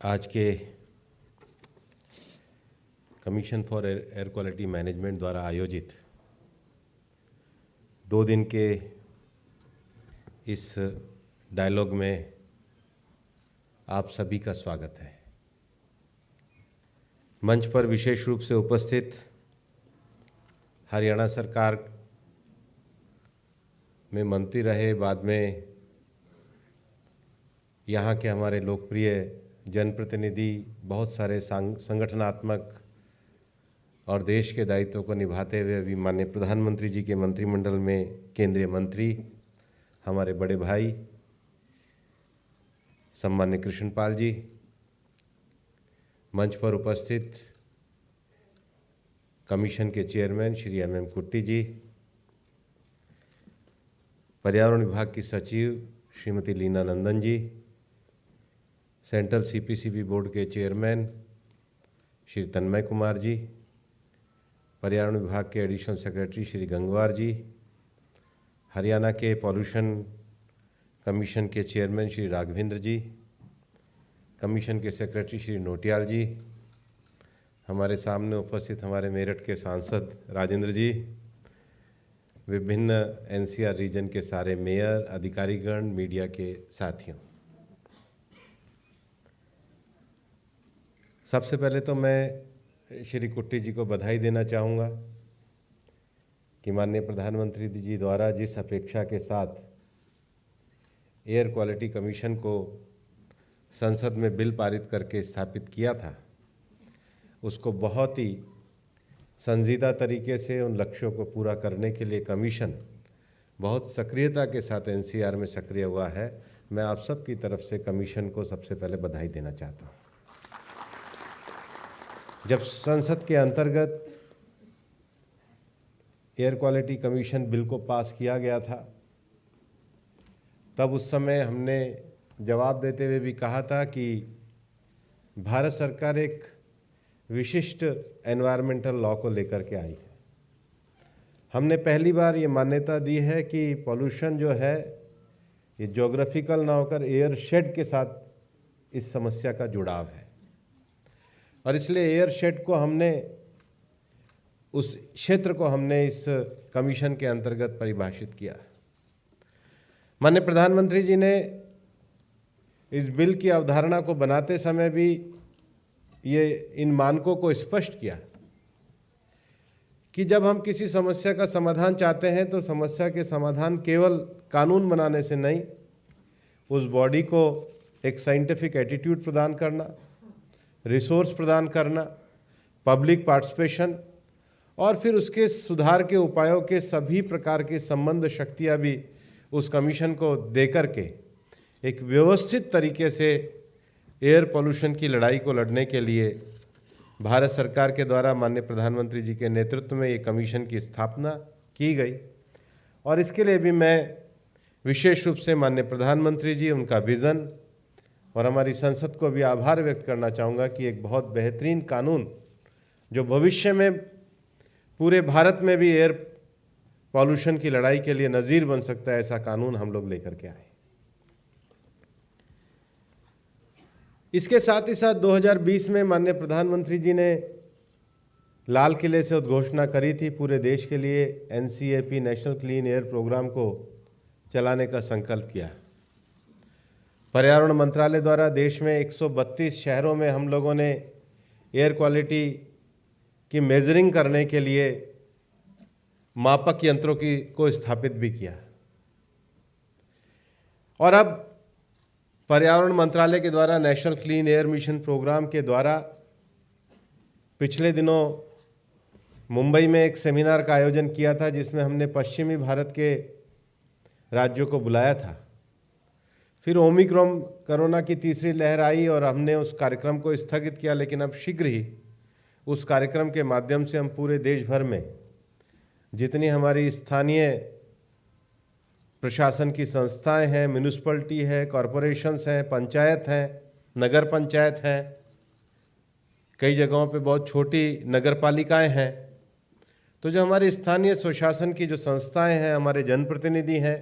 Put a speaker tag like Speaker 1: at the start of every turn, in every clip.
Speaker 1: आज के commission for air quality management द्वारा आयोजित 2 दिन के इस डायलॉग में आप सभी का स्वागत है। मंच पर विशेष रूप से उपस्थित हरियाणा सरकार में मंत्री रहे, बाद में यहाँ के हमारे लोकप्रिय जनप्रतिनिधि, बहुत सारे संगठनात्मक और देश के दायित्वों को निभाते हुए अभी माननीय प्रधानमंत्री जी के मंत्रिमंडल में केंद्रीय मंत्री, हमारे बड़े भाई सम्मान्य कृष्णपाल जी, मंच पर उपस्थित कमीशन के चेयरमैन श्री MM कुट्टी जी, पर्यावरण विभाग की सचिव श्रीमती लीना नंदन जी, सेंट्रल CPCB बोर्ड के चेयरमैन श्री तन्मय कुमार जी, पर्यावरण विभाग के एडिशनल सेक्रेटरी श्री गंगवार जी, हरियाणा के पॉल्यूशन कमीशन के चेयरमैन श्री राघवेंद्र जी, कमीशन के सेक्रेटरी श्री नोटियाल जी, हमारे सामने उपस्थित हमारे मेरठ के सांसद राजेंद्र जी, विभिन्न NCR रीजन के सारे मेयर, अधिकारीगण, मीडिया के साथियों, सबसे पहले तो मैं श्री कुट्टी जी को बधाई देना चाहूँगा कि माननीय प्रधानमंत्री जी द्वारा जिस अपेक्षा के साथ एयर क्वालिटी कमीशन को संसद में बिल पारित करके स्थापित किया था, उसको बहुत ही संजीदा तरीके से उन लक्ष्यों को पूरा करने के लिए कमीशन बहुत सक्रियता के साथ NCR में सक्रिय हुआ है। मैं आप सब की तरफ से कमीशन को सबसे पहले बधाई देना चाहता हूँ। जब संसद के अंतर्गत एयर क्वालिटी कमीशन बिल को पास किया गया था, तब उस समय हमने जवाब देते हुए भी कहा था कि भारत सरकार एक विशिष्ट एनवायरमेंटल लॉ को लेकर के आई है। हमने पहली बार ये मान्यता दी है कि पॉल्यूशन जो है ये ज्योग्राफिकल ना होकर एयर शेड के साथ इस समस्या का जुड़ाव है, और इसलिए एयर शेड को हमने, उस क्षेत्र को हमने इस कमीशन के अंतर्गत परिभाषित किया। माननीय प्रधानमंत्री जी ने इस बिल की अवधारणा को बनाते समय भी ये इन मानकों को स्पष्ट किया कि जब हम किसी समस्या का समाधान चाहते हैं तो समस्या के समाधान केवल कानून बनाने से नहीं, उस बॉडी को एक साइंटिफिक एटीट्यूड प्रदान करना, रिसोर्स प्रदान करना, पब्लिक पार्टिसिपेशन और फिर उसके सुधार के उपायों के सभी प्रकार के संबंध शक्तियाँ भी उस कमीशन को देकर के एक व्यवस्थित तरीके से एयर पोल्यूशन की लड़ाई को लड़ने के लिए भारत सरकार के द्वारा माननीय प्रधानमंत्री जी के नेतृत्व में ये कमीशन की स्थापना की गई। और इसके लिए भी मैं विशेष रूप से माननीय प्रधानमंत्री जी, उनका विज़न और हमारी संसद को भी आभार व्यक्त करना चाहूँगा कि एक बहुत बेहतरीन कानून जो भविष्य में पूरे भारत में भी एयर पॉल्यूशन की लड़ाई के लिए नज़ीर बन सकता है, ऐसा कानून हम लोग लेकर के आए। इसके साथ ही साथ 2020 में माननीय प्रधानमंत्री जी ने लाल किले से उद्घोषणा करी थी पूरे देश के लिए NCAP national clean air programme को चलाने का संकल्प किया। पर्यावरण मंत्रालय द्वारा देश में 132 शहरों में हम लोगों ने एयर क्वालिटी की मेजरिंग करने के लिए मापक यंत्रों को स्थापित भी किया। और अब पर्यावरण मंत्रालय के द्वारा national clean air mission programme के द्वारा पिछले दिनों मुंबई में एक सेमिनार का आयोजन किया था, जिसमें हमने पश्चिमी भारत के राज्यों को बुलाया था। फिर ओमिक्रॉन कोरोना की तीसरी लहर आई और हमने उस कार्यक्रम को स्थगित किया, लेकिन अब शीघ्र ही उस कार्यक्रम के माध्यम से हम पूरे देश भर में जितनी हमारी स्थानीय प्रशासन की संस्थाएं हैं, म्यूनिसिपैलिटी है, कॉरपोरेशंस हैं, पंचायत हैं, नगर पंचायत हैं, कई जगहों पे बहुत छोटी नगर पालिकाएँ हैं, तो जो हमारे स्थानीय स्वशासन की जो संस्थाएं हैं, हमारे जनप्रतिनिधि हैं,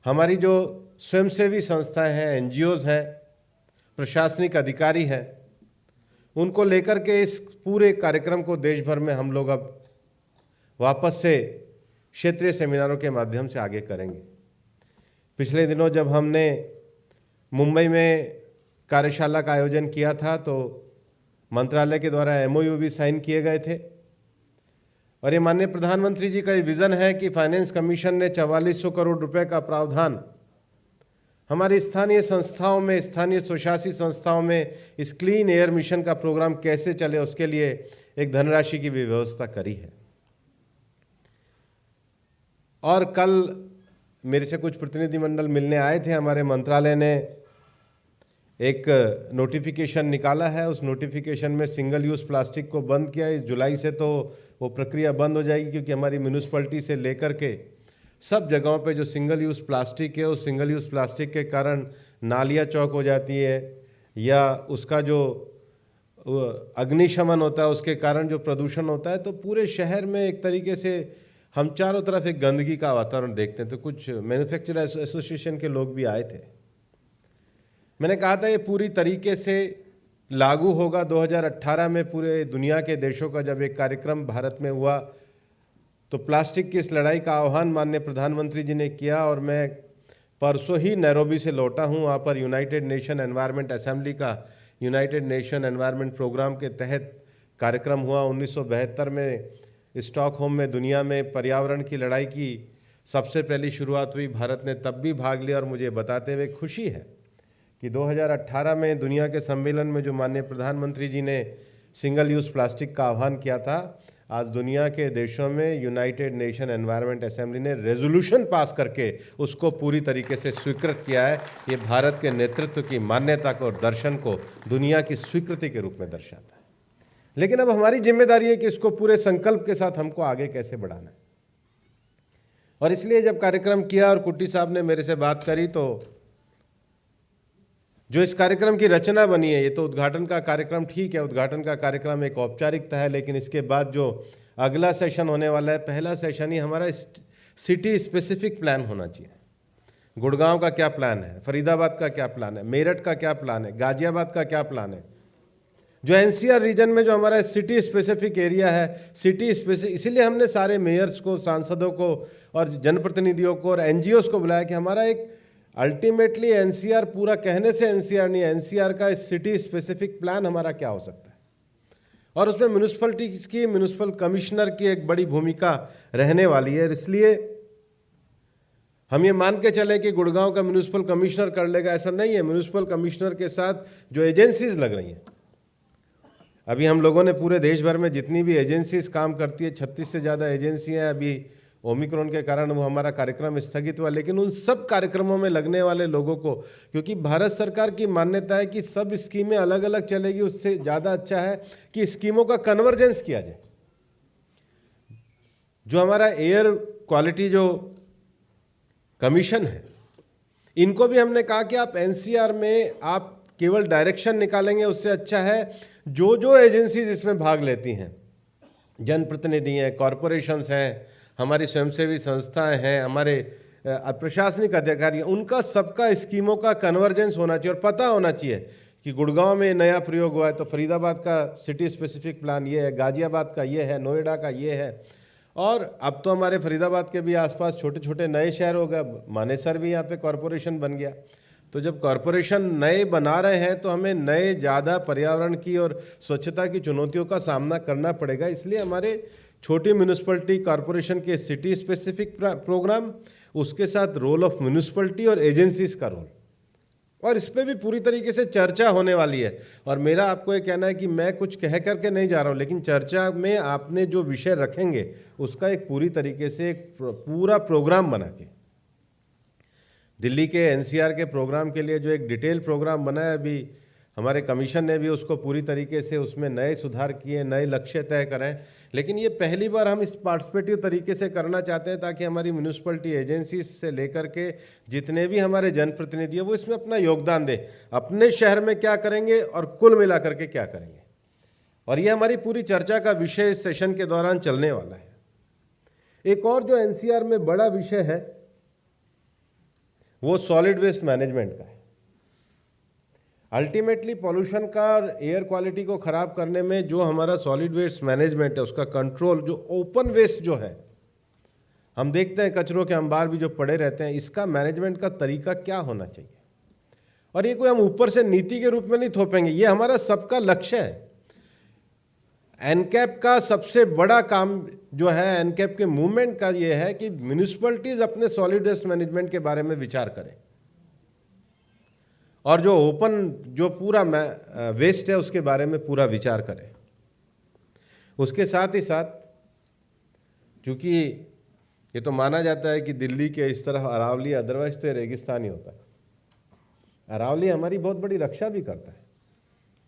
Speaker 1: हमारी जो स्वयंसेवी संस्थाएं हैं, NGOs हैं, प्रशासनिक अधिकारी हैं, उनको लेकर के इस पूरे कार्यक्रम को देश भर में हम लोग अब वापस से क्षेत्रीय सेमिनारों के माध्यम से आगे करेंगे। पिछले दिनों जब हमने मुंबई में कार्यशाला का आयोजन किया था तो मंत्रालय के द्वारा MOU भी साइन किए गए थे और ये माननीय प्रधानमंत्री जी का ये विज़न है कि फाइनेंस कमीशन ने 4400 करोड़ रुपए का प्रावधान हमारी स्थानीय संस्थाओं में, स्थानीय स्वशासी संस्थाओं में इस क्लीन एयर मिशन का प्रोग्राम कैसे चले उसके लिए एक धनराशि की भी व्यवस्था करी है। और कल मेरे से कुछ प्रतिनिधिमंडल मिलने आए थे। हमारे मंत्रालय ने एक नोटिफिकेशन निकाला है, उस नोटिफिकेशन में सिंगल यूज़ प्लास्टिक को बंद किया। इस जुलाई से तो वो प्रक्रिया बंद हो जाएगी, क्योंकि हमारी म्यूनिसिपैलिटी से लेकर के सब जगहों पे जो सिंगल यूज़ प्लास्टिक है, उस सिंगल यूज़ प्लास्टिक के कारण नालियाँ चौक हो जाती है, या उसका जो अग्निशमन होता है उसके कारण जो प्रदूषण होता है, तो पूरे शहर में एक तरीके से हम चारों तरफ एक गंदगी का वातावरण देखते हैं। तो कुछ मैन्युफैक्चरर्स एसोसिएशन के लोग भी आए थे। मैंने कहा था ये पूरी तरीके से लागू होगा 2018 में। पूरे दुनिया के देशों का जब एक कार्यक्रम भारत में हुआ तो प्लास्टिक की इस लड़ाई का आह्वान माननीय प्रधानमंत्री जी ने किया, और मैं परसों ही नैरोबी से लौटा हूँ। वहाँ पर यूनाइटेड नेशन एनवायरनमेंट असेंबली का यूनाइटेड नेशन एनवायरनमेंट प्रोग्राम के तहत कार्यक्रम हुआ। 1972 में स्टॉकहोम में दुनिया में पर्यावरण की लड़ाई की सबसे पहली शुरुआत हुई। भारत ने तब भी भाग लिया, और मुझे बताते हुए खुशी है कि 2018 में दुनिया के सम्मेलन में जो माननीय प्रधानमंत्री जी ने सिंगल यूज़ प्लास्टिक का आह्वान किया था, आज दुनिया के देशों में यूनाइटेड नेशन एनवायरनमेंट असेंबली ने रेजोल्यूशन पास करके उसको पूरी तरीके से स्वीकृत किया है। ये भारत के नेतृत्व की मान्यता को और दर्शन को दुनिया की स्वीकृति के रूप में दर्शाता है। लेकिन अब हमारी जिम्मेदारी है कि इसको पूरे संकल्प के साथ हमको आगे कैसे बढ़ाना है। और इसलिए जब कार्यक्रम किया और कुट्टी साहब ने मेरे से बात करी, तो जो इस कार्यक्रम की रचना बनी है, ये तो उद्घाटन का कार्यक्रम ठीक है, उद्घाटन का कार्यक्रम एक औपचारिकता है, लेकिन इसके बाद जो अगला सेशन होने वाला है, पहला सेशन ही हमारा सिटी स्पेसिफिक प्लान होना चाहिए। गुड़गांव का क्या प्लान है, फरीदाबाद का क्या प्लान है, मेरठ का क्या प्लान है, गाजियाबाद का क्या प्लान है। जो NCR रीजन में जो हमारा सिटी स्पेसिफिक एरिया है, सिटी स्पेसिफिक, इसीलिए हमने सारे मेयर्स को, सांसदों को और जनप्रतिनिधियों को और NGOs को बुलाया कि हमारा एक अल्टीमेटली NCR पूरा कहने से NCR नहीं है, NCR का सिटी स्पेसिफिक प्लान हमारा क्या हो सकता है। और उसमें म्यूनिसिपैलिटीज की, म्यूनिसिपल कमिश्नर की एक बड़ी भूमिका रहने वाली है। इसलिए हम ये मान के चलें कि गुड़गांव का म्यूनिसिपल कमिश्नर कर लेगा, ऐसा नहीं है। म्यूनिसिपल कमिश्नर के साथ जो एजेंसीज लग रही हैं, अभी हम लोगों ने पूरे देश भर में जितनी भी एजेंसीज काम करती है, 36 से ज़्यादा एजेंसियाँ, अभी ओमिक्रॉन के कारण वो हमारा कार्यक्रम स्थगित हुआ, लेकिन उन सब कार्यक्रमों में लगने वाले लोगों को, क्योंकि भारत सरकार की मान्यता है कि सब स्कीमें अलग अलग चलेगी, उससे ज़्यादा अच्छा है कि स्कीमों का कन्वर्जेंस किया जाए। जो हमारा एयर क्वालिटी जो कमीशन है, इनको भी हमने कहा कि आप NCR में आप केवल डायरेक्शन निकालेंगे, उससे अच्छा है जो जो एजेंसीज इसमें भाग लेती हैं, जनप्रतिनिधि हैं, कॉरपोरेशंस हैं, हमारी स्वयंसेवी संस्थाएं हैं, हमारे प्रशासनिक अधिकारी हैं, उनका सबका स्कीमों का कन्वर्जेंस होना चाहिए और पता होना चाहिए कि गुड़गांव में नया प्रयोग हुआ है तो फरीदाबाद का सिटी स्पेसिफिक प्लान ये है, गाजियाबाद का ये है, नोएडा का ये है। और अब तो हमारे फरीदाबाद के भी आसपास छोटे छोटे नए शहर हो गए, मानेसर भी यहाँ पे कॉरपोरेशन बन गया। तो जब कॉरपोरेशन नए बना रहे हैं तो हमें नए ज़्यादा पर्यावरण की और स्वच्छता की चुनौतियों का सामना करना पड़ेगा। इसलिए हमारे छोटी म्यूनिसिपैलिटी कॉरपोरेशन के सिटी स्पेसिफिक प्रोग्राम, उसके साथ रोल ऑफ म्यूनिसिपैलिटी और एजेंसीज का रोल, और इस पर भी पूरी तरीके से चर्चा होने वाली है। और मेरा आपको ये कहना है कि मैं कुछ कह करके नहीं जा रहा हूँ, लेकिन चर्चा में आपने जो विषय रखेंगे उसका एक पूरी तरीके से एक पूरा प्रोग्राम बना के, दिल्ली के NCR के प्रोग्राम के लिए जो एक डिटेल प्रोग्राम बना है, अभी हमारे कमीशन ने भी उसको पूरी तरीके से उसमें नए सुधार किए, नए लक्ष्य तय करें। लेकिन ये पहली बार हम इस पार्टिसिपेटिव तरीके से करना चाहते हैं ताकि हमारी म्यूनिसिपैलिटी एजेंसी से लेकर के जितने भी हमारे जनप्रतिनिधि हैं वो इसमें अपना योगदान दें, अपने शहर में क्या करेंगे और कुल मिला करके क्या करेंगे। और ये हमारी पूरी चर्चा का विषय इस सेशन के दौरान चलने वाला है। एक और जो NCR में बड़ा विषय है वो सॉलिड वेस्ट मैनेजमेंट का है। अल्टीमेटली पॉल्यूशन का और एयर क्वालिटी को ख़राब करने में जो हमारा सॉलिड वेस्ट मैनेजमेंट है, उसका कंट्रोल, जो ओपन वेस्ट जो है, हम देखते हैं कचरों के अंबार भी जो पड़े रहते हैं, इसका मैनेजमेंट का तरीका क्या होना चाहिए। और ये कोई हम ऊपर से नीति के रूप में नहीं थोपेंगे, ये हमारा सबका लक्ष्य है। एनकैप का सबसे बड़ा काम जो है, एनकैप के मूवमेंट का ये है कि म्यूनिसिपैलिटीज अपने सॉलिड वेस्ट मैनेजमेंट के बारे में विचार करें और जो ओपन जो पूरा वेस्ट है उसके बारे में पूरा विचार करें। उसके साथ ही साथ, चूँकि ये तो माना जाता है कि दिल्ली के इस तरह अरावली अदरवाइज तो रेगिस्तान ही होता है, अरावली हमारी बहुत बड़ी रक्षा भी करता है।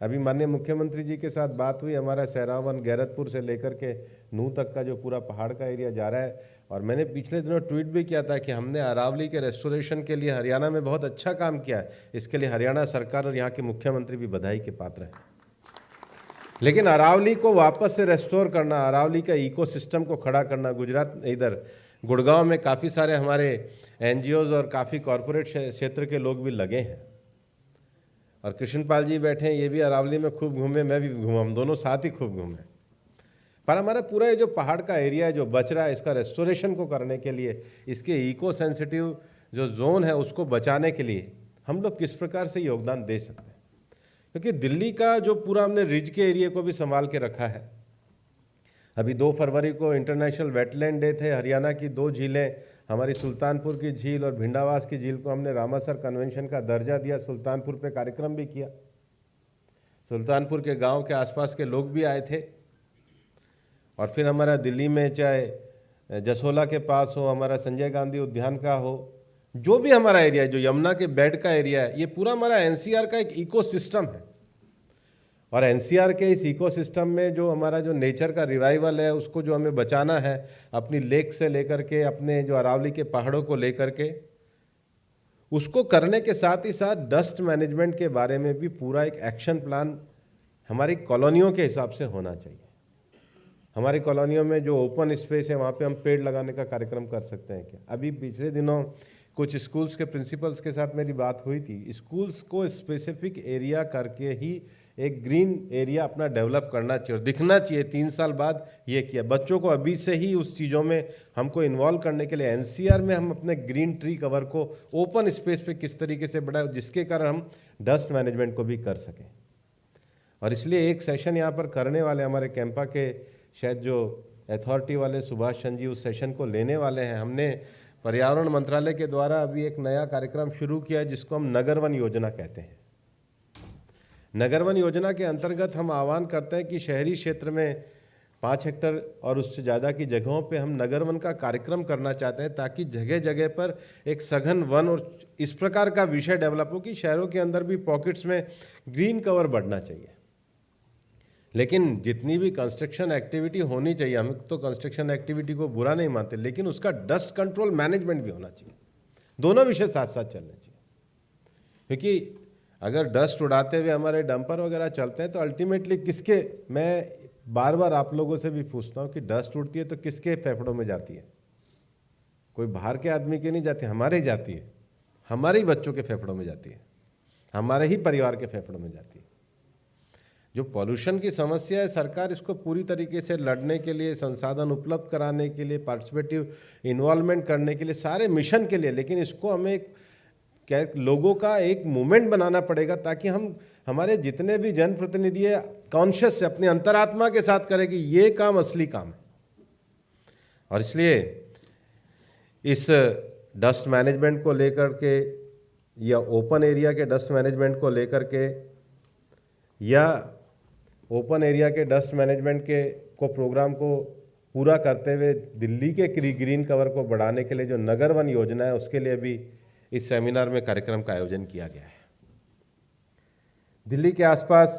Speaker 1: अभी माननीय मुख्यमंत्री जी के साथ बात हुई, हमारा सहरावन गैरतपुर से लेकर के नूह तक का जो पूरा पहाड़ का एरिया जा रहा है, और मैंने पिछले दिनों ट्वीट भी किया था कि हमने अरावली के रेस्टोरेशन के लिए हरियाणा में बहुत अच्छा काम किया है। इसके लिए हरियाणा सरकार और यहाँ के मुख्यमंत्री भी बधाई के पात्र हैं। लेकिन अरावली को वापस से रेस्टोर करना, अरावली का इकोसिस्टम को खड़ा करना, गुजरात इधर गुड़गांव में काफ़ी सारे हमारे NGOs और काफ़ी कॉरपोरेट क्षेत्र के लोग भी लगे हैं, और कृष्णपाल जी बैठे हैं, ये भी अरावली में खूब घूमे, मैं भी घूमा, हम दोनों साथ ही खूब घूमे। पर हमारा पूरा ये जो पहाड़ का एरिया है जो बच रहा है, इसका रेस्टोरेशन को करने के लिए, इसके इको सेंसिटिव जो जोन है उसको बचाने के लिए हम लोग किस प्रकार से योगदान दे सकते हैं। क्योंकि दिल्ली का जो पूरा हमने रिज के एरिया को भी संभाल के रखा है। अभी 2 फरवरी को इंटरनेशनल वेटलैंड डे थे। हरियाणा की 2 झीलें, हमारी सुल्तानपुर की झील और भिंडावास की झील को हमने रामासर कन्वेंशन का दर्जा दिया। सुल्तानपुर पे कार्यक्रम भी किया, सुल्तानपुर के गांव के आसपास के लोग भी आए थे। और फिर हमारा दिल्ली में चाहे जसोला के पास हो, हमारा संजय गांधी उद्यान का हो, जो भी हमारा एरिया है, जो यमुना के बेड का एरिया है, ये पूरा हमारा NCR का एक इकोसिस्टम है। और NCR के इस इकोसिस्टम में जो हमारा जो नेचर का रिवाइवल है, उसको जो हमें बचाना है, अपनी लेक से लेकर के अपने जो अरावली के पहाड़ों को लेकर के, उसको करने के साथ ही साथ डस्ट मैनेजमेंट के बारे में भी पूरा एक एक्शन प्लान हमारी कॉलोनियों के हिसाब से होना चाहिए। हमारी कॉलोनियों में जो ओपन स्पेस है, वहाँ पे हम पेड़ लगाने का कार्यक्रम कर सकते हैं क्या। अभी पिछले दिनों कुछ स्कूल्स के प्रिंसिपल्स के साथ मेरी बात हुई थी। स्कूल्स को स्पेसिफिक एरिया करके ही एक ग्रीन एरिया अपना डेवलप करना चाहिए और दिखना चाहिए 3 साल बाद ये किया। बच्चों को अभी से ही उस चीज़ों में हमको इन्वॉल्व करने के लिए NCR में हम अपने ग्रीन ट्री कवर को ओपन स्पेस पे किस तरीके से बढ़ाएं, जिसके कारण हम डस्ट मैनेजमेंट को भी कर सकें। और इसलिए एक सेशन यहाँ पर करने वाले हमारे कैंपा के शायद जो अथॉरिटी वाले सुभाष चंद्र जी उस सेशन को लेने वाले हैं। हमने पर्यावरण मंत्रालय के द्वारा अभी एक नया कार्यक्रम शुरू किया है जिसको हम नगर वन योजना कहते हैं। नगर वन योजना के अंतर्गत हम आह्वान करते हैं कि शहरी क्षेत्र में 5 हेक्टेयर और उससे ज़्यादा की जगहों पे हम नगर वन का कार्यक्रम करना चाहते हैं, ताकि जगह जगह पर एक सघन वन और इस प्रकार का विषय डेवलप हो कि शहरों के अंदर भी पॉकेट्स में ग्रीन कवर बढ़ना चाहिए। लेकिन जितनी भी कंस्ट्रक्शन एक्टिविटी होनी चाहिए, हम तो कंस्ट्रक्शन एक्टिविटी को बुरा नहीं मानते, लेकिन उसका डस्ट कंट्रोल मैनेजमेंट भी होना चाहिए। दोनों विषय साथ साथ चलने चाहिए। क्योंकि अगर डस्ट उड़ाते हुए हमारे डंपर वगैरह चलते हैं तो अल्टीमेटली किसके, मैं बार बार आप लोगों से भी पूछता हूँ कि डस्ट उड़ती है तो किसके फेफड़ों में जाती है? कोई बाहर के आदमी के नहीं जाती, हमारे ही जाती है, हमारे ही बच्चों के फेफड़ों में जाती है, हमारे ही परिवार के फेफड़ों में जाती है। जो पॉल्यूशन की समस्या है, सरकार इसको पूरी तरीके से लड़ने के लिए, संसाधन उपलब्ध कराने के लिए, पार्टिसिपेटिव इन्वॉल्वमेंट करने के लिए, सारे मिशन के लिए, लेकिन इसको हमें क्या लोगों का एक मूवमेंट बनाना पड़ेगा, ताकि हम हमारे जितने भी जनप्रतिनिधि है कॉन्शियस से अपनी अंतरात्मा के साथ करें कि ये काम असली काम है। और इसलिए इस डस्ट मैनेजमेंट को लेकर के या ओपन एरिया के डस्ट मैनेजमेंट को लेकर के या ओपन एरिया के डस्ट मैनेजमेंट के प्रोग्राम को पूरा करते हुए दिल्ली के ग्रीन कवर को बढ़ाने के लिए जो नगर वन योजना है, उसके लिए भी इस सेमिनार में कार्यक्रम का आयोजन किया गया है। दिल्ली के आसपास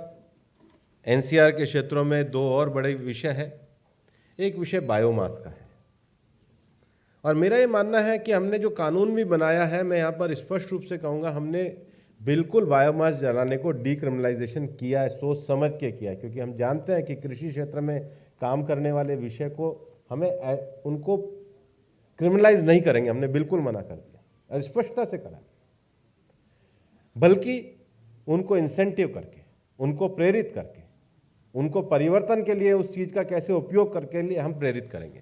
Speaker 1: NCR के क्षेत्रों में 2 और बड़े विषय है। एक विषय बायोमास का है, और मेरा ये मानना है कि हमने जो कानून भी बनाया है, मैं यहाँ पर स्पष्ट रूप से कहूँगा, हमने बिल्कुल बायोमास जलाने को डीक्रिमिनलाइजेशन किया है, सोच समझ के किया है। क्योंकि हम जानते हैं कि कृषि क्षेत्र में काम करने वाले विषय को हमें उनको क्रिमिनलाइज नहीं करेंगे, हमने बिल्कुल मना कर दिया और स्पष्टता से करा। बल्कि उनको इंसेंटिव करके, उनको प्रेरित करके, उनको परिवर्तन के लिए उस चीज़ का कैसे उपयोग करके लिए हम प्रेरित करेंगे।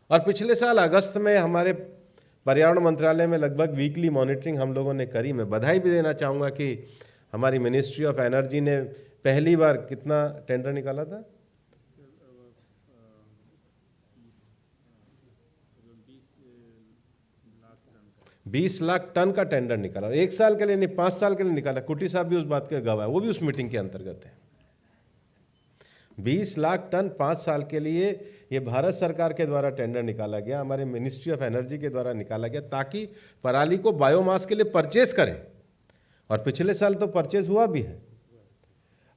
Speaker 1: और पिछले साल अगस्त में हमारे पर्यावरण मंत्रालय में लगभग वीकली मॉनिटरिंग हम लोगों ने करी। मैं बधाई भी देना चाहूँगा कि हमारी मिनिस्ट्री ऑफ एनर्जी ने पहली बार कितना टेंडर निकाला था, 20 लाख टन का टेंडर निकाला। और 1 साल के लिए नहीं, 5 साल के लिए निकाला। कुटी साहब भी उस बात के गवाह है, वो भी उस मीटिंग के अंतर्गत है। 20 लाख टन 5 साल के लिए ये भारत सरकार के द्वारा टेंडर निकाला गया, हमारे मिनिस्ट्री ऑफ एनर्जी के द्वारा निकाला गया, ताकि पराली को बायोमास के लिए परचेस करें। और पिछले साल तो परचेस हुआ भी है।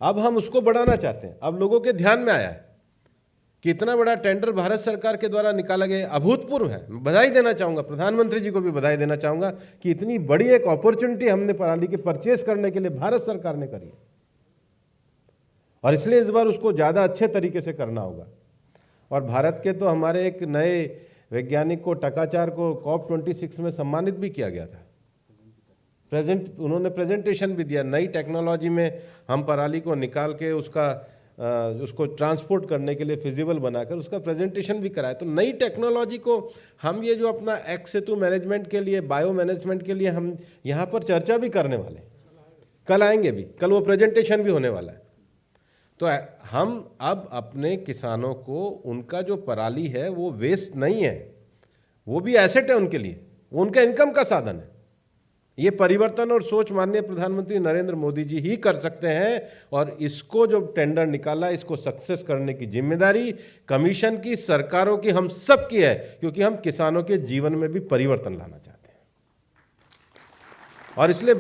Speaker 1: अब हम उसको बढ़ाना चाहते हैं। अब लोगों के ध्यान में आया है कि इतना बड़ा टेंडर भारत सरकार के द्वारा निकाला गया, अभूतपूर्व है। बधाई देना चाहूँगा, प्रधानमंत्री जी को भी बधाई देना चाहूँगा कि इतनी बड़ी एक अपॉर्चुनिटी हमने पराली की परचेस करने के लिए भारत सरकार ने करी है। और इसलिए इस बार उसको ज़्यादा अच्छे तरीके से करना होगा। और भारत के तो हमारे एक नए वैज्ञानिक को, टकाचार को COP26 में सम्मानित भी किया गया था। उन्होंने प्रेजेंटेशन भी दिया। नई टेक्नोलॉजी में हम पराली को निकाल के उसको ट्रांसपोर्ट करने के लिए फिजिबल बनाकर उसका प्रेजेंटेशन भी कराया। तो नई टेक्नोलॉजी को हम ये जो अपना एक्स-सेतु मैनेजमेंट के लिए, बायो मैनेजमेंट के लिए हम यहाँ पर चर्चा भी करने वाले, कल आएंगे भी, कल वो प्रेजेंटेशन भी होने वाला है। तो हम अब अपने किसानों को, उनका जो पराली है वो वेस्ट नहीं है, वो भी एसेट है उनके लिए, वो उनका इनकम का साधन है। ये परिवर्तन और सोच माननीय प्रधानमंत्री नरेंद्र मोदी जी ही कर सकते हैं। और इसको जो टेंडर निकाला, इसको सक्सेस करने की जिम्मेदारी कमीशन की, सरकारों की, हम सब की है, क्योंकि हम किसानों के जीवन में भी परिवर्तन लाना चाहते हैं। और इसलिए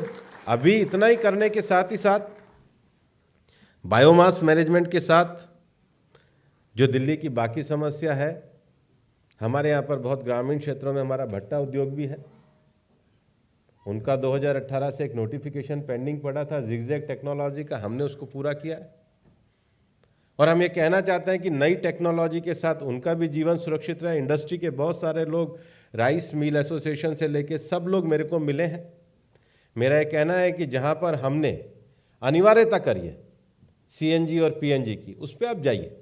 Speaker 1: अभी इतना ही करने के साथ ही साथ बायोमास मैनेजमेंट के साथ जो दिल्ली की बाकी समस्या है, हमारे यहाँ पर बहुत ग्रामीण क्षेत्रों में हमारा भट्टा उद्योग भी है। उनका 2018 से एक नोटिफिकेशन पेंडिंग पड़ा था जिगजैग टेक्नोलॉजी का, हमने उसको पूरा किया है। और हम ये कहना चाहते हैं कि नई टेक्नोलॉजी के साथ उनका भी जीवन सुरक्षित रहे। इंडस्ट्री के बहुत सारे लोग, राइस मिल एसोसिएशन से लेके सब लोग मेरे को मिले हैं। मेरा ये कहना है कि जहाँ पर हमने अनिवार्यता करी है CNG और PNG की, उस पर आप जाइए।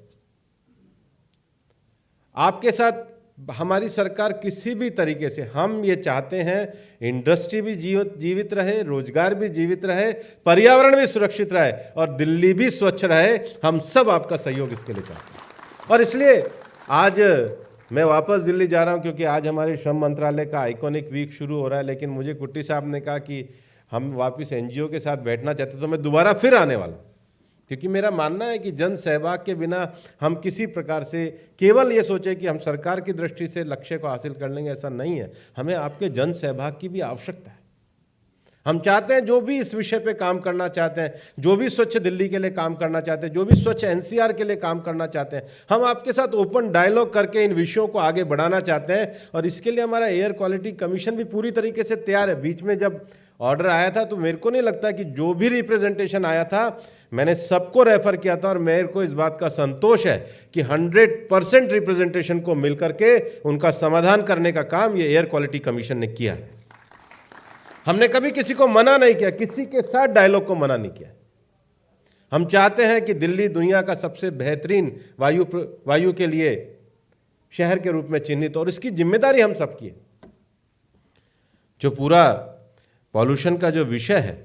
Speaker 1: आपके साथ हमारी सरकार किसी भी तरीके से, हम ये चाहते हैं इंडस्ट्री भी जीवित रहे, रोजगार भी जीवित रहे, पर्यावरण भी सुरक्षित रहे और दिल्ली भी स्वच्छ रहे। हम सब आपका सहयोग इसके लिए चाहते हैं। और इसलिए आज मैं वापस दिल्ली जा रहा हूं, क्योंकि आज हमारे श्रम मंत्रालय का आइकॉनिक वीक शुरू हो रहा है। लेकिन मुझे कुट्टी साहब ने कहा कि हम वापस NGO के साथ बैठना चाहते, तो मैं दोबारा फिर आने वाला हूँ, क्योंकि मेरा मानना है कि जन सहभाग के बिना हम किसी प्रकार से केवल ये सोचे कि हम सरकार की दृष्टि से लक्ष्य को हासिल कर लेंगे, ऐसा नहीं है। हमें आपके जन सहभाग की भी आवश्यकता है। हम चाहते हैं जो भी इस विषय पे काम करना चाहते हैं, जो भी स्वच्छ दिल्ली के लिए काम करना चाहते हैं, जो भी स्वच्छ NCR के लिए काम करना चाहते हैं, हम आपके साथ ओपन डायलॉग करके इन विषयों को आगे बढ़ाना चाहते हैं। और इसके लिए हमारा एयर क्वालिटी कमीशन भी पूरी तरीके से तैयार है। बीच में जब ऑर्डर आया था तो मेरे को नहीं लगता कि जो भी रिप्रेजेंटेशन आया था मैंने सबको रेफर किया था। और मेरे को इस बात का संतोष है कि 100% रिप्रेजेंटेशन को मिलकर के उनका समाधान करने का काम ये एयर क्वालिटी कमीशन ने किया है। हमने कभी किसी को मना नहीं किया, किसी के साथ डायलॉग को मना नहीं किया। हम चाहते हैं कि दिल्ली दुनिया का सबसे बेहतरीन वायु के लिए शहर के रूप में चिन्हित, और इसकी जिम्मेदारी हम सबकी है। जो पूरा पॉल्यूशन का जो विषय है,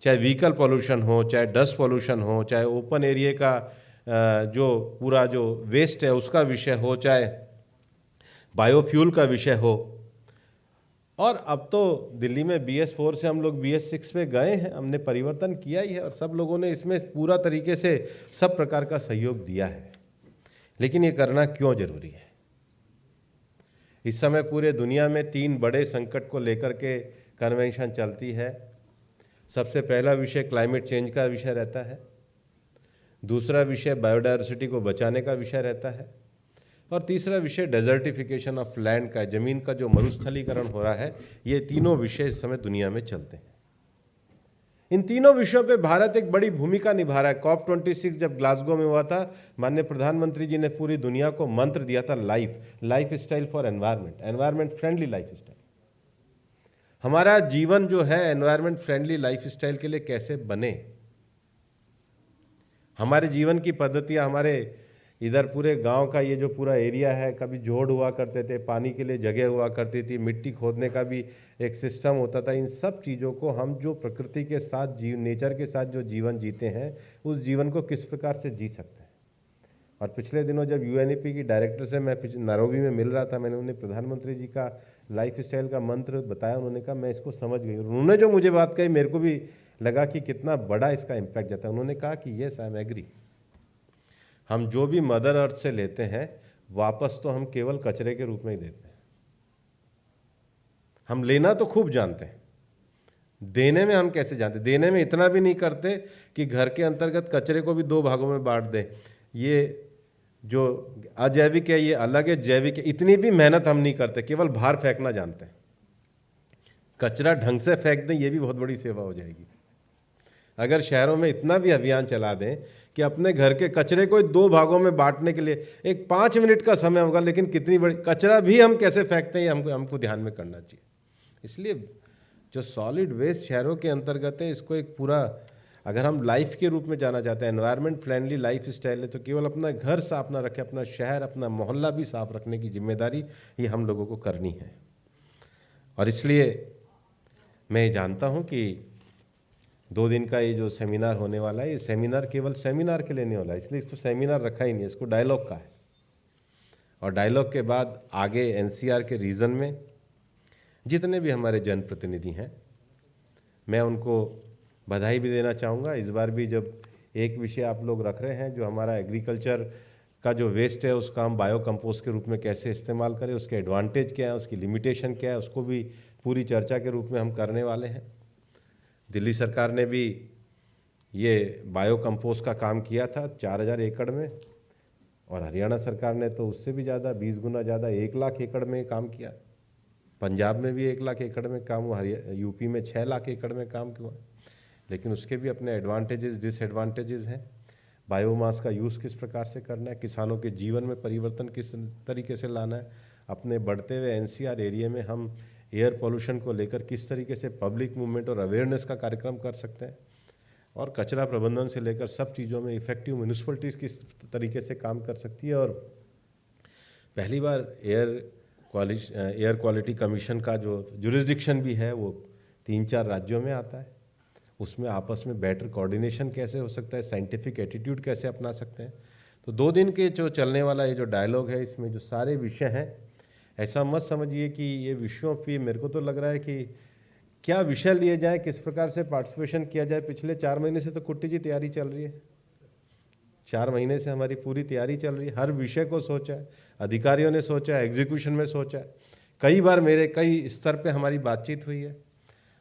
Speaker 1: चाहे व्हीकल पॉल्यूशन हो, चाहे डस्ट पॉल्यूशन हो, चाहे ओपन एरिया का जो पूरा जो वेस्ट है उसका विषय हो, चाहे बायोफ्यूल का विषय हो, और अब तो दिल्ली में BS4 से हम लोग BS6 पे गए हैं, हमने परिवर्तन किया ही है। और सब लोगों ने इसमें पूरा तरीके से सब प्रकार का सहयोग दिया है। लेकिन ये करना क्यों जरूरी है? इस समय पूरे दुनिया में 3 बड़े संकट को लेकर के कन्वेंशन चलती है। सबसे पहला विषय क्लाइमेट चेंज का विषय रहता है, दूसरा विषय बायोडायवर्सिटी को बचाने का विषय रहता है, और तीसरा विषय डेजर्टिफिकेशन ऑफ लैंड का, जमीन का जो मरुस्थलीकरण हो रहा है। ये तीनों विषय इस समय दुनिया में चलते हैं। इन तीनों विषयों पे भारत एक बड़ी भूमिका निभा रहा है। COP26 जब ग्लासगो में हुआ था, माननीय प्रधानमंत्री जी ने पूरी दुनिया को मंत्र दिया था, life style for environment friendly life style. हमारा जीवन जो है एनवायरनमेंट फ्रेंडली लाइफस्टाइल के लिए कैसे बने। हमारे जीवन की पद्धतियाँ, हमारे इधर पूरे गांव का ये जो पूरा एरिया है, कभी जोड़ हुआ करते थे, पानी के लिए जगह हुआ करती थी, मिट्टी खोदने का भी एक सिस्टम होता था। इन सब चीज़ों को हम जो प्रकृति के साथ नेचर के साथ जो जीवन जीते हैं, उस जीवन को किस प्रकार से जी सकते हैं। और पिछले दिनों जब यूएनईपी की डायरेक्टर से मैं नैरोबी में मिल रहा था, मैंने उन्हें प्रधानमंत्री जी का लाइफ स्टाइल का मंत्र बताया। उन्होंने कहा मैं इसको समझ गई। उन्होंने जो मुझे बात कही, मेरे को भी लगा कि कितना बड़ा इसका इम्पैक्ट जाता है। उन्होंने कहा कि येस, आई एम एग्री, हम जो भी मदर अर्थ से लेते हैं वापस तो हम केवल कचरे के रूप में ही देते हैं। हम लेना तो खूब जानते हैं, देने में हम कैसे जानते हैं। देने में इतना भी नहीं करते कि घर के अंतर्गत कचरे को भी 2 भागों में बांट दें। ये जो अजैविक है ये अलग है, जैविक है, इतनी भी मेहनत हम नहीं करते, केवल बाहर फेंकना जानते हैं। कचरा ढंग से फेंक दें, ये भी बहुत बड़ी सेवा हो जाएगी। अगर शहरों में इतना भी अभियान चला दें कि अपने घर के कचरे को 2 भागों में बांटने के लिए एक 5 मिनट का समय होगा, लेकिन कितनी बड़ी कचरा भी हम कैसे फेंकते हैं हमको ध्यान में करना चाहिए। इसलिए जो सॉलिड वेस्ट शहरों के अंतर्गत है, इसको एक पूरा अगर हम लाइफ के रूप में जाना चाहते हैं, एनवायरनमेंट फ्रेंडली लाइफ स्टाइल है, तो केवल अपना घर साफ ना रखें, अपना शहर, अपना मोहल्ला भी साफ रखने की जिम्मेदारी ये हम लोगों को करनी है। और इसलिए मैं जानता हूँ कि 2 दिन का ये जो सेमिनार होने वाला है, ये सेमिनार केवल सेमिनार के लिए नहीं वाला है, इसलिए इसको सेमिनार रखा ही नहीं है, इसको डायलॉग का है। और डायलॉग के बाद आगे एनसीआर के रीजन में जितने भी हमारे जनप्रतिनिधि हैं, मैं उनको बधाई भी देना चाहूँगा। इस बार भी जब एक विषय आप लोग रख रहे हैं, जो हमारा एग्रीकल्चर का जो वेस्ट है उसका हम बायो कंपोस्ट के रूप में कैसे इस्तेमाल करें, उसके एडवांटेज क्या है, उसकी लिमिटेशन क्या है, उसको भी पूरी चर्चा के रूप में हम करने वाले हैं। दिल्ली सरकार ने भी ये बायो कंपोस्ट का काम किया था 4000 एकड़ में, और हरियाणा सरकार ने तो उससे भी ज़्यादा 20 गुना ज़्यादा 1 लाख एकड़ में काम किया। पंजाब में भी 1 लाख एकड़ में काम हुआ, यूपी में 6 लाख एकड़ में काम हुआ। लेकिन उसके भी अपने एडवांटेजेस डिसएडवांटेजेस हैं। बायोमास का यूज़ किस प्रकार से करना है, किसानों के जीवन में परिवर्तन किस तरीके से लाना है, अपने बढ़ते हुए एनसीआर एरिया में हम एयर पोल्यूशन को लेकर किस तरीके से पब्लिक मूवमेंट और अवेयरनेस का कार्यक्रम कर सकते हैं, और कचरा प्रबंधन से लेकर सब चीज़ों में इफेक्टिव म्यूनिसिपलिटीज़ किस तरीके से काम कर सकती है। और पहली बार एयर क्वालिटी कमीशन का जो जुरिस्डिक्शन भी है वो 3-4 राज्यों में आता है। उसमें आपस में बेटर कोऑर्डिनेशन कैसे हो सकता है, साइंटिफिक एटीट्यूड कैसे अपना सकते हैं। तो 2 दिन के जो चलने वाला ये जो डायलॉग है, इसमें जो सारे विषय हैं, ऐसा मत समझिए कि ये विषयों पे मेरे को तो लग रहा है कि क्या विषय लिए जाए, किस प्रकार से पार्टिसिपेशन किया जाए। पिछले 4 महीने से तो कुट्टी जी तैयारी चल रही है, 4 महीने से हमारी पूरी तैयारी चल रही है। हर विषय को सोचा है, अधिकारियों ने सोचा है, एग्जीक्यूशन में सोचा है। कई बार मेरे कई स्तर पे हमारी बातचीत हुई है,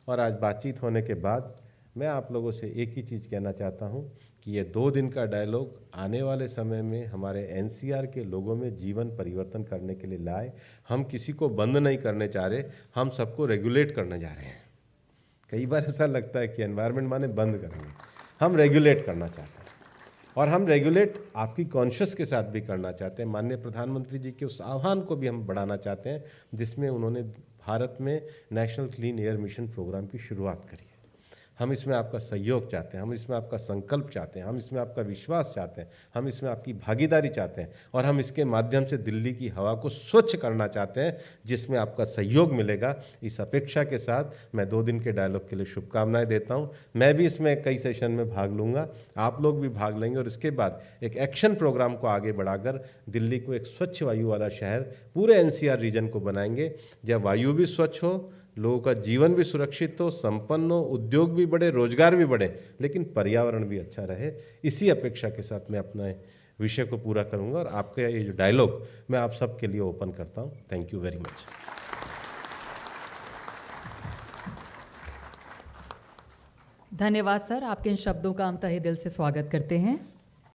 Speaker 1: और आज बातचीत होने के बाद मैं आप लोगों से एक ही चीज़ कहना चाहता हूँ कि ये 2 दिन का डायलॉग आने वाले समय में हमारे एनसीआर के लोगों में जीवन परिवर्तन करने के लिए लाए। हम किसी को बंद नहीं करने चाह रहे, हम सबको रेगुलेट करने जा रहे हैं। कई बार ऐसा लगता है कि एनवायरनमेंट माने बंद करेंगे, हम रेगुलेट करना चाहते हैं, और हम रेगुलेट आपकी कॉन्शियस के साथ भी करना चाहते हैं। माननीय प्रधानमंत्री जी के उस आह्वान को भी हम बढ़ाना चाहते हैं जिसमें उन्होंने भारत में national clean air mission programme की शुरुआत करी है। हम इसमें आपका सहयोग चाहते हैं, हम इसमें आपका संकल्प चाहते हैं, हम इसमें आपका विश्वास चाहते हैं, हम इसमें आपकी भागीदारी चाहते हैं, और हम इसके माध्यम से दिल्ली की हवा को स्वच्छ करना चाहते हैं, जिसमें आपका सहयोग मिलेगा। इस अपेक्षा के साथ मैं 2 दिन के डायलॉग के लिए शुभकामनाएं देता हूं। मैं भी इसमें कई सेशन में भाग लूँगा, आप लोग भी भाग लेंगे, और इसके बाद एक एक्शन प्रोग्राम को आगे बढ़ाकर दिल्ली को एक स्वच्छ वायु वाला शहर पूरे एनसीआर रीजन को बनाएंगे, जब वायु भी स्वच्छ हो, लोगों का जीवन भी सुरक्षित हो, संपन्न हो, उद्योग भी बढ़े, रोजगार भी बढ़े, लेकिन पर्यावरण भी अच्छा रहे। इसी अपेक्षा के साथ मैं अपने विषय को पूरा करूंगा, और आपका ये जो डायलॉग मैं आप सबके लिए ओपन करता हूं। Thank you very much.
Speaker 2: धन्यवाद सर, आपके इन शब्दों का हम तहे दिल से स्वागत करते हैं।